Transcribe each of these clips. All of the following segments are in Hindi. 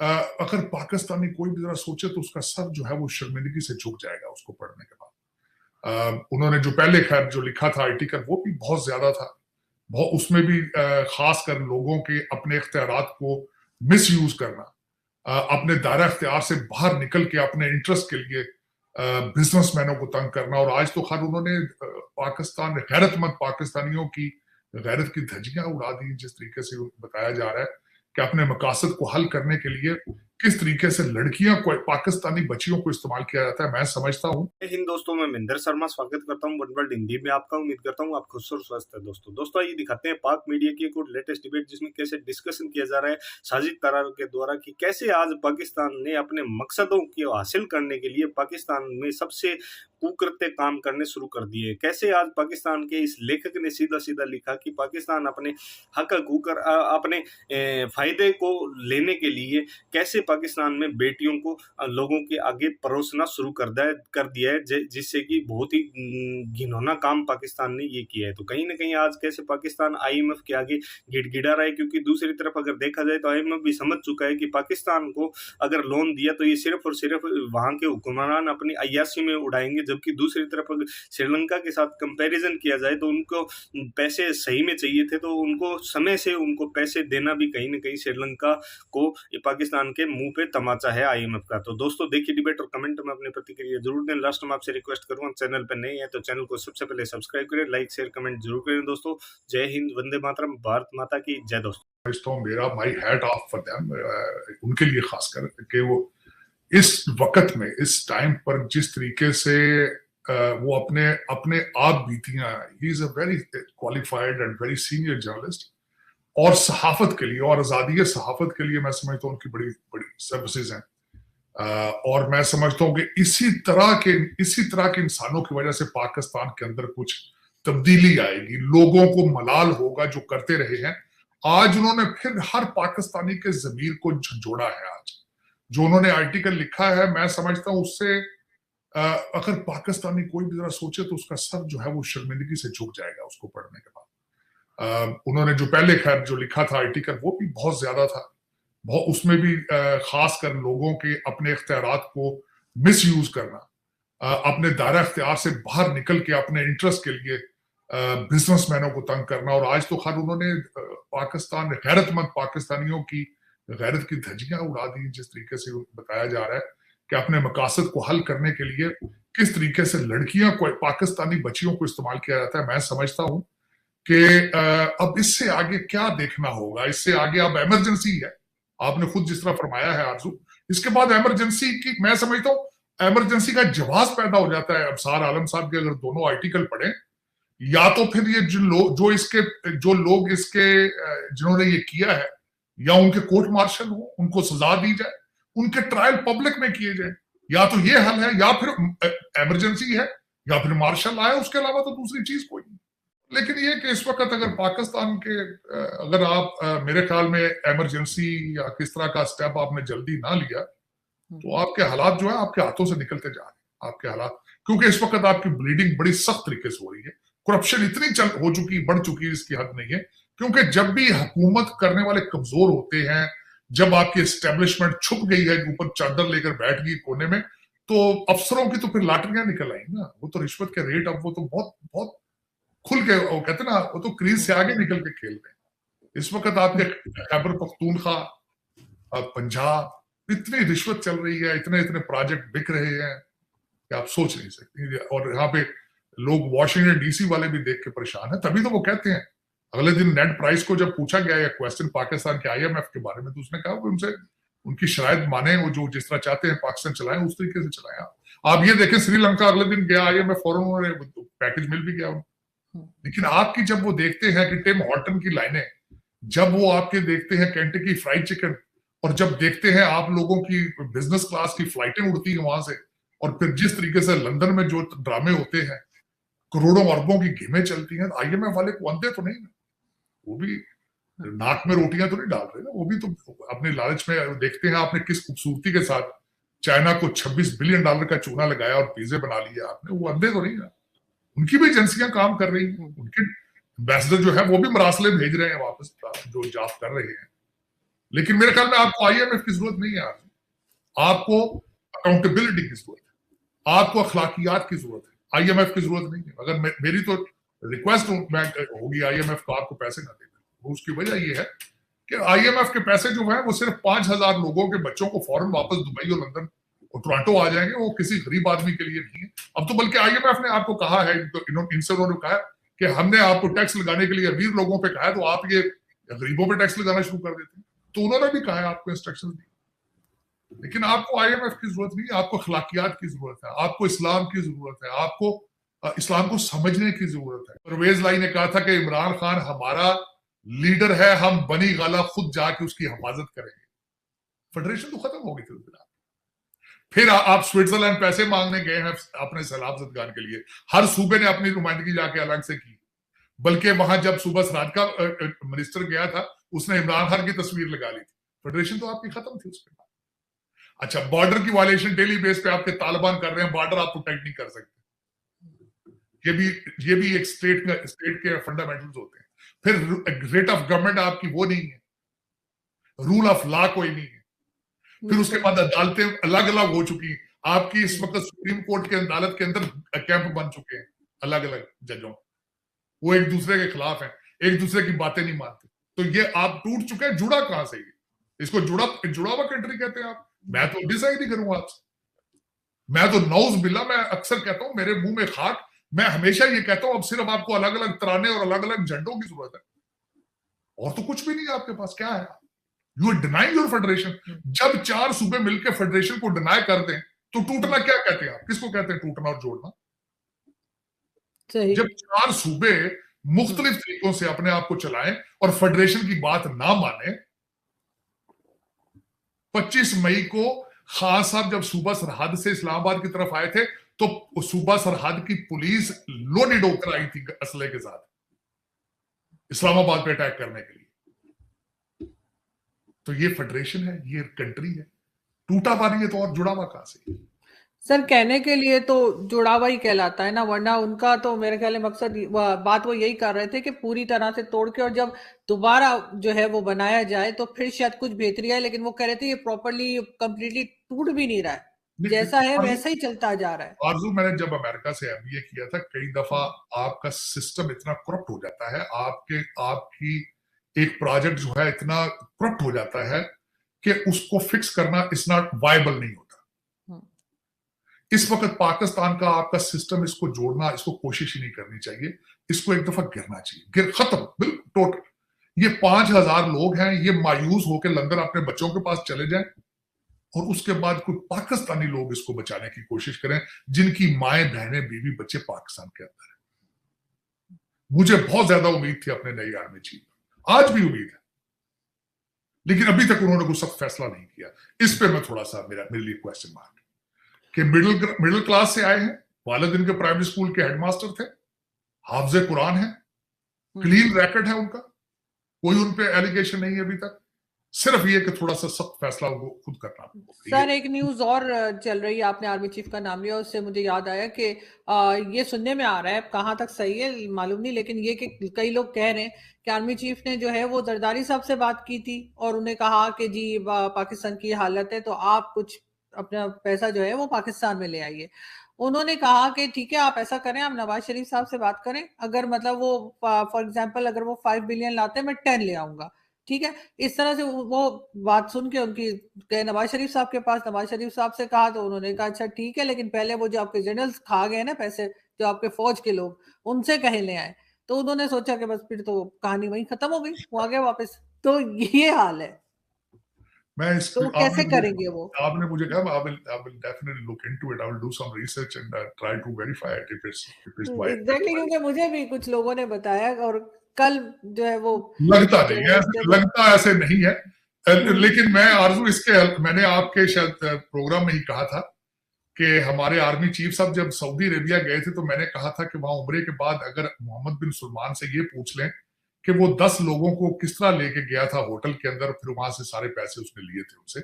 अगर पाकिस्तानी कोई भी जरा सोचे तो उसका सर जो है वो शर्मिंदगी से झुक जाएगा उसको पढ़ने के बाद। उन्होंने जो पहले खैर जो लिखा था आर्टिकल वो भी बहुत ज्यादा था, बहुत उसमें भी खासकर लोगों के अपने इख्तियारात को मिस यूज करना, अपने दायरा इख्तियार से बाहर निकल के अपने इंटरेस्ट के लिए बिजनेसमैनों को तंग करना। और आज तो खैर उन्होंने पाकिस्तान गैरतमंद पाकिस्तानियों की गैरत की धज्जियां उड़ा दी, जिस तरीके से बताया जा रहा है कि अपने मकासद को हल करने के लिए किस तरीके से लड़कियां को, पाकिस्तानी बच्चियों को इस्तेमाल किया जाता है। मैं समझता हूँ। हिंद दोस्तों, मैं महेंद्र शर्मा स्वागत करता हूँ वन वर्ल्ड हिंदी में आपका। उम्मीद करता हूँ आप खुश और स्वस्थ है। दोस्तों ये दिखाते हैं पाक मीडिया की एक और लेटेस्ट डिबेट, जिसमें कैसे डिस्कशन किया जा रहा है साजिद तरार के द्वारा कि कैसे आज पाकिस्तान ने अपने मकसदों को हासिल करने के लिए पाकिस्तान में सबसे कुकृत्य काम करने शुरू कर दिए। कैसे आज पाकिस्तान के इस लेखक ने सीधा सीधा लिखा कि पाकिस्तान अपने हक कुकर अपने फायदे को लेने के लिए कैसे पाकिस्तान में बेटियों को लोगों के आगे परोसना शुरू कर दिया है, जिससे कि बहुत ही घिनौना काम पाकिस्तान ने ये किया है। तो कहीं ना कहीं आज कैसे पाकिस्तान आईएमएफ के आगे गिड़गिड़ा रहा है, क्योंकि दूसरी तरफ अगर देखा जाए तो आईएमएफ भी समझ चुका है कि पाकिस्तान को अगर लोन दिया तो ये सिर्फ और सिर्फ वहां के हुक्मरान अपनी अय्याशी में उड़ाएंगे, जबकि दूसरी तरफ अगर श्रीलंका के साथ कंपैरिजन किया जाए तो उनको पैसे सही में चाहिए थे, तो उनको समय से उनको पैसे देना भी कहीं ना कहीं श्रीलंका को पाकिस्तान के मुंह पे तमाचा है आईएमएफ का। तो दोस्तों देखिए डिबेट और कमेंट में अपनी प्रतिक्रिया जरूर दें। लास्ट में आपसे रिक्वेस्ट करूंगा, चैनल पर नए हैं तो चैनल को सबसे पहले सब्सक्राइब करें, लाइक शेयर कमेंट जरूर करें। दोस्तों जय हिंद, वंदे मातरम, भारत माता की जय। दोस्तों मेरा my hat off for them, उनके लिए खासकर कि वो इस वक्त में इस टाइम पर जिस तरीके से वो अपने आप बीतियां, he is a very qualified and very senior journalist, और सहाफत के लिए और आजादी सहाफत के लिए मैं समझता हूँ उनकी बड़ी बड़ी सर्विसेज हैं। और मैं समझता हूँ कि इसी तरह के इंसानों की वजह से पाकिस्तान के अंदर कुछ तब्दीली आएगी, लोगों को मलाल होगा जो करते रहे हैं। आज उन्होंने फिर हर पाकिस्तानी के जमीर को झंझोड़ा है। आज जो उन्होंने आर्टिकल लिखा है, मैं समझता हूँ उससे अगर पाकिस्तानी कोई भी जरा सोचे तो उसका सर जो है वो शर्मिंदगी से झुक जाएगा उसको पढ़ने के बाद। उन्होंने जो पहले खैर जो लिखा था आर्टिकल वो भी बहुत ज्यादा था, बहुत उसमें भी खासकर लोगों के अपने इख्तियारात को मिस यूज करना, अपने दायरा इख्तियार से बाहर निकल के अपने इंटरेस्ट के लिए बिजनेसमैनों को तंग करना। और आज तो खैर उन्होंने गैरतमंद पाकिस्तानियों की गैरत की धज्जियां उड़ा दी, जिस तरीके से बताया जा रहा है कि अपने मकासद को हल करने के लिए किस तरीके से लड़कियां को, पाकिस्तानी बच्चियों को इस्तेमाल किया जाता है। मैं समझता हूं कि अब इससे आगे क्या देखना होगा, इससे आगे अब इमरजेंसी है। आपने खुद जिस तरह फरमाया है आरजू, इसके बाद इमरजेंसी की, मैं समझता हूं इमरजेंसी का जवाब पैदा हो जाता है। अबसार आलम साहब के अगर दोनों आर्टिकल पढ़े, या तो फिर ये जो लोग इसके जिन्होंने ये किया है, या उनके कोर्ट मार्शल हो, उनको सजा दी जाए, उनके ट्रायल पब्लिक में किए जाए। या तो ये हल है, या फिर इमरजेंसी है, या फिर मार्शल आए, उसके अलावा तो दूसरी चीज कोई नहीं। लेकिन ये कि इस वक्त अगर पाकिस्तान के अगर आप मेरे ख्याल में इमरजेंसी या किस तरह का स्टेप आपने जल्दी ना लिया, तो आपके हालात जो है आपके हाथों से निकलते जा रहे हैं, आपके हालात। क्योंकि इस वक्त आपकी ब्लीडिंग बड़ी सख्त तरीके से हो रही है, करप्शन इतनी बढ़ चुकी है, इसकी हद नहीं है। क्योंकि जब भी हुकूमत करने वाले कमजोर होते हैं, जब आपकी एस्टेब्लिशमेंट छुप गई है, ऊपर चादर लेकर बैठ गई कोने में, तो अफसरों की तो फिर लाटरियां निकल आई ना। वो तो रिश्वत के रेट अब वो तो बहुत बहुत खुल के, वो कहते ना, वो तो क्रीज से आगे निकल के खेल रहे हैं। इस वक्त आपके खैबर पख्तूनख्वा, पंजाब, इतनी रिश्वत चल रही है, इतने इतने प्रोजेक्ट बिक रहे हैं कि आप सोच नहीं सकते। और यहाँ पे लोग वाशिंगटन डीसी वाले भी देख के परेशान है। तभी तो वो कहते हैं, अगले दिन नेट प्राइस को जब पूछा गया या क्वेश्चन पाकिस्तान के आईएमएफ के बारे में, तो उसने कहा उनसे उनकी शायद माने, वो जो जिस तरह चाहते हैं पाकिस्तान चलाएं उस तरीके से चलाएं। आप ये देखें, श्रीलंका अगले दिन गया आईएमएफ, फौरन पैकेज मिल भी गया उनको। लेकिन आपकी जब वो देखते हैं कि टिम हॉर्टन की लाइनें, जब वो आपके देखते हैं केंटकी फ्राइड चिकन, और जब देखते हैं आप लोगों की बिजनेस क्लास की फ्लाइटें उड़ती हैं वहां से, और फिर जिस तरीके से लंदन में जो ड्रामे होते हैं, करोड़ों अरबों की गेमें चलती हैं, आईएमएफ वाले को अंधे तो नहीं ना, वो भी नाक में रोटियां तो नहीं डाल रहे ना, वो भी तो अपने लालच में देखते हैं आपने किस खूबसूरती के साथ चाइना को $26 बिलियन का चूना लगाया और पिज्जे बना लिए आपने। वो अंधे तो नहीं ना, उनकी भी एजेंसियां काम कर रही हैं, उनके एम्बेसडर जो है वो भी मरासले भेज रहे हैं वापस, जो जॉब कर रहे हैं। लेकिन मेरे ख्याल में आपको आईएमएफ की जरूरत नहीं है, आपको अकाउंटेबिलिटी की जरूरत है, आपको अखलाकियात की जरूरत है, आईएमएफ की जरूरत नहीं है। अगर मेरी तो रिक्वेस्ट होगी आईएमएफ को आपको पैसे ना देना, उसकी वजह यह है कि आईएमएफ के पैसे जो है वो सिर्फ 5,000 लोगों के बच्चों को फौरन वापस दुबई और लंदन और टोरंटो आ जाएंगे, वो किसी गरीब आदमी के लिए नहीं है। अब तो बल्कि आईएमएफ ने आपको कहा है, इनसे उन्होंने कहा कि हमने आपको टैक्स लगाने के लिए अमीर लोगों पे कहा है, तो आप ये गरीबों पे टैक्स लगाना शुरू कर देते हैं। तो उन्होंने भी कहा है, आपको इंस्ट्रक्शन दी। लेकिन आपको आईएमएफ की जरूरत नहीं, आपको अखलाकियात की जरूरत है, आपको इस्लाम की जरूरत है, आपको इस्लाम को समझने की जरूरत है। परवेज लाई ने कहा था कि इमरान खान हमारा लीडर है, हम बनी गाला खुद जाके उसकी हिफाजत करेंगे। फेडरेशन तो खत्म हो गई थी। फिर आप स्विट्जरलैंड पैसे मांगने गए हैं अपने सैलाब जदगान के लिए, हर सूबे ने अपनी नुमाइंदगी जाके अलग से की, बल्कि वहां जब सूबा सराज का मिनिस्टर गया था उसने इमरान खान की तस्वीर लगा ली थी। फेडरेशन तो आपकी खत्म थी उसके बाद। अच्छा, बॉर्डर की वायलेशन डेली बेस पे आपके तालिबान कर रहे हैं, बॉर्डर आप प्रोटेक्ट नहीं कर सकते, ये भी एक स्टेट के फंडामेंटल्स होते हैं। फिर रेट ऑफ गवर्नमेंट आपकी वो नहीं है, रूल ऑफ लॉ कोई नहीं है। फिर उसके बाद अदालतें अलग अलग हो चुकी हैं आपकी। इस वक्त सुप्रीम कोर्ट के अदालत के अंदर कैंप बन चुके हैं अलग अलग जजों, वो एक दूसरे के खिलाफ हैं, एक दूसरे की बातें नहीं मानते। तो ये आप टूट चुके हैं। जुड़ा कहां से? इसको जुड़ा हुआ कंट्री कहते हैं आप। मैं तो डिसाइड नहीं करूंगा आपसे, मैं तो नौज बिल्ला, मैं अक्सर कहता हूं मेरे मुंह में खाक, मैं हमेशा ये कहता हूं अब सिर्फ आपको अलग अलग तराने और अलग अलग झंडों की जरूरत है, और तो कुछ भी नहीं है आपके पास। क्या है? You are denying your federation. जब 4 सूबे मिलकर फेडरेशन को डिनाई कर दें तो टूटना क्या कहते हैं आप? किसको कहते हैं टूटना और जोड़ना? जब 4 सूबे मुख्तलिफ तरीकों से अपने आप को चलाएं और फेडरेशन की बात ना माने। 25 मई को खान साहब जब सूबा सरहद से इस्लामाबाद की तरफ आए थे तो सूबा सरहद की पुलिस लोडेड होकर आई थी असले के साथ इस्लामाबाद पे अटैक करने के लिए। तो ये फेडरेशन है, ये कंट्री है। टूटा हुआ नहीं है तो और जुड़ा हुआ कहां से? सर कहने के लिए तो जुड़ा हुआ ही कहलाता है ना, वरना उनका तो मेरे ख्याल में मकसद बात वो यही कर रहे थे कि पूरी तरह से तोड़ के और जब दोबारा जो है वो बनाया जाए तो फिर शायद कुछ बेहतरी आए। लेकिन वो कह रहे थे ये प्रॉपरली कंप्लीटली टूट भी नहीं रहा है, जैसा है वैसा ही चलता जा रहा है। आरजू, मैंने जब अमेरिका से एमबीए किया था, कई दफा आपका सिस्टम इतना करप्ट हो जाता है, आपकी एक प्रोजेक्ट जो है इतना करप्ट हो जाता है कि उसको फिक्स करना इज नॉट वायबल नहीं होता। इस वक्त पाकिस्तान का आपका सिस्टम, इसको जोड़ना, इसको कोशिश ही नहीं करनी चाहिए, इसको एक दफा गिरना चाहिए, खत्म बिल्कुल टोटल। ये 5,000 लोग हैं, ये मायूस होकर लंदन अपने बच्चों के पास चले जाएं और उसके बाद कोई पाकिस्तानी लोग इसको बचाने की कोशिश करें जिनकी माएं बहनें बीवी बच्चे पाकिस्तान के अंदर है। मुझे बहुत ज्यादा उम्मीद थी अपने नई आर्मी चीफ, आज भी उम्मीद है, लेकिन अभी तक उन्होंने कोई सख्त फैसला नहीं किया। इस पे मैं थोड़ा सा मेरे लिए क्वेश्चन मार्क कि मिडिल क्लास से आए हैं, वालिद इनके प्राइमरी स्कूल के हेडमास्टर थे, हाफिज़े कुरान है, क्लीन रैकेट है उनका, कोई उन पे एलिगेशन नहीं है अभी तक। सिर्फ ये कि थोड़ा सा सख्त फैसला उनको खुद करना। सर एक न्यूज और चल रही है, आपने आर्मी चीफ का नाम लिया, उससे मुझे याद आया कि ये सुनने में आ रहा है, कहाँ तक सही है मालूम नहीं, लेकिन ये कि कई लोग कह रहे हैं कि आर्मी चीफ ने जो है वो जरदारी साहब से बात की थी और उन्हें कहा कि जी पाकिस्तान की हालत है तो आप कुछ अपना पैसा जो है वो पाकिस्तान में ले आइए। उन्होंने कहा कि ठीक है आप ऐसा करें, आप नवाज शरीफ साहब से बात करें, अगर मतलब वो फॉर एग्जांपल अगर वो 5 बिलियन लाते हैं मैं 10 ले आऊंगा, ठीक है। इस तरह से वो बात सुन के उनकी गए नवाज शरीफ साहब के पास, नवाज शरीफ साहब से कहा तो उन्होंने कहा अच्छा ठीक है, लेकिन पहले वो जो आपके जनरल्स खा गए ना पैसे, जो आपके फौज के लोग, उनसे कहे ले आए। तो उन्होंने सोचा कि बस फिर तो कहानी वहीं खत्म हो गई, वो आ गए वापस। तो ये हाल है। मैं तो कैसे करेंगे वो? आपने मुझे कहा I will definitely look into it. I will do some research and try to verify it if it's exactly, क्योंकि मुझे भी कुछ लोगों ने बताया और कल जो है वो लगता नहीं है, लगता ऐसे नहीं है। लेकिन मैं आरजू मैंने आपके शायद प्रोग्राम में ही कहा था कि हमारे आर्मी चीफ साहब जब सऊदी अरेबिया गए थे तो मैंने कहा था कि वहां उम्रे के बाद अगर मोहम्मद बिन सलमान से ये पूछ लें कि वो 10 लोगों को किस तरह लेके गया था होटल के अंदर, फिर वहां से सारे पैसे उसने लिए थे उनसे,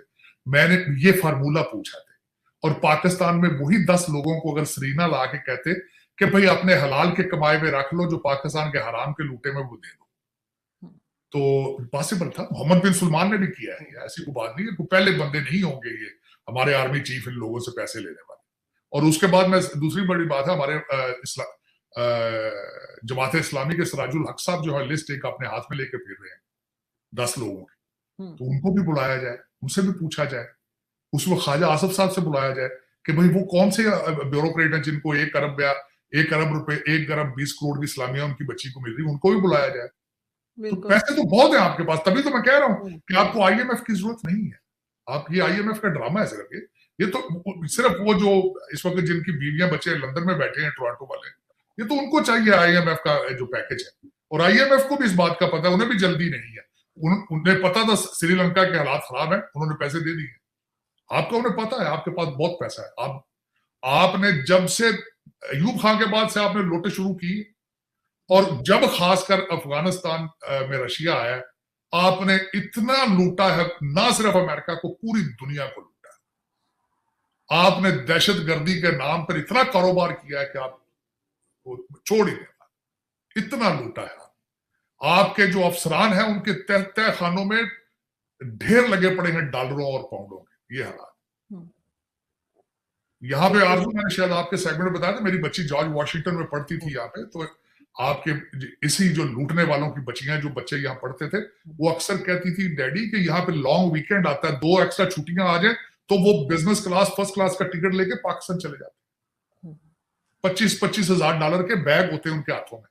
मैंने ये फार्मूला पूछा था। और पाकिस्तान में वही 10 लोगों को अगर सरीना ला के कहते कि भाई अपने हलाल के कमाए में रख लो, जो पाकिस्तान के हराम के लूटे में वो दे दो, तो पॉसिबल था। मोहम्मद बिन सलमान ने भी किया है, ऐसी कोई बात नहीं है, कोई पहले बंदे नहीं होंगे ये हमारे आर्मी चीफ इन लोगों से पैसे लेने वाले। और उसके बाद में दूसरी बड़ी बात है, हमारे जमात इस्लामी के सिराजुल हक साहब जो है लिस्ट एक अपने हाथ में लेके फिर रहे हैं 10 लोगों की, तो उनको भी बुलाया जाए, उनसे भी पूछा जाए, उस वक्त ख्वाजा आसफ साहब से बुलाया जाए कि भाई वो कौन से ब्यूरोक्रेट हैं जिनको 1 अरब रुपए 1 अरब 20 करोड़ की इस्लामिया उनकी बच्ची को मिल रही है, उनको भी बुलाया जाए। तो पैसे तो बहुत है आपके पास, तभी तो मैं कह रहा हूं कि आपको IMF की जरूरत नहीं है। आप ये IMF का ड्रामा है सिर्फ ये तो सिर्फ वो जो इस वक्त जिनकी बीवियां बच्चे लंदन में बैठे हैं टोरंटो वाले, ये तो उनको चाहिए IMF का जो पैकेज है। और IMF को भी इस बात का पता है, उन्हें भी जल्दी नहीं है। उन्हें पता था श्रीलंका के हालात खराब है, उन्होंने पैसे दे दिए। आपको उन्हें पता है आपके पास बहुत पैसा है। आपने जब से अयूब खान के बाद से आपने लूटें शुरू की, और जब खासकर अफगानिस्तान में रशिया आया, आपने इतना लूटा है, ना सिर्फ अमेरिका को, पूरी दुनिया को लूटा है। आपने दहशतगर्दी के नाम पर इतना कारोबार किया है कि आप छोड़ ही देना, इतना लूटा है। आपके जो अफसरान हैं उनके तह खानों में ढेर लगे पड़े हैं डॉलरों और पाउंडों के। ये हालात यहाँ पे आरजू, मैंने शायद आपके सेगमेंट में बताया था, मेरी बच्ची जॉर्ज वाशिंगटन में पढ़ती थी यहाँ पे, तो आपके इसी जो लूटने वालों की बच्चियां, जो बच्चे यहाँ पढ़ते थे, वो अक्सर कहती थी डैडी कि यहाँ पे लॉन्ग वीकेंड आता है, 2 एक्स्ट्रा छुट्टियां आ जाए तो वो बिजनेस क्लास फर्स्ट क्लास का टिकट लेके पाकिस्तान चले जाते। 25-25 हजार डॉलर के बैग होते हैं उनके हाथों में,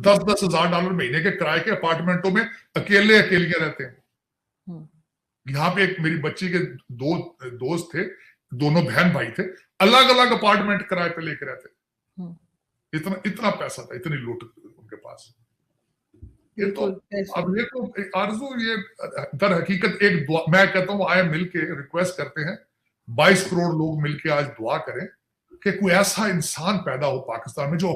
10-10 हजार डॉलर महीने के किराए के अपार्टमेंटों में अकेले रहते हैं। यहाँ पे एक मेरी बच्ची के 2 दोस्त थे, दोनों बहन भाई थे, अलग अलग अपार्टमेंट किराए पे लेके रहते। इतना पैसा था, इतनी लूट उनके पास। ये तो अब ये तो आरजू, ये दर हकीकत एक दुआ, मैं कहता हूँ आए मिलके रिक्वेस्ट करते हैं, 22 करोड़ लोग मिलके आज दुआ करें कि कोई ऐसा इंसान पैदा हो पाकिस्तान में जो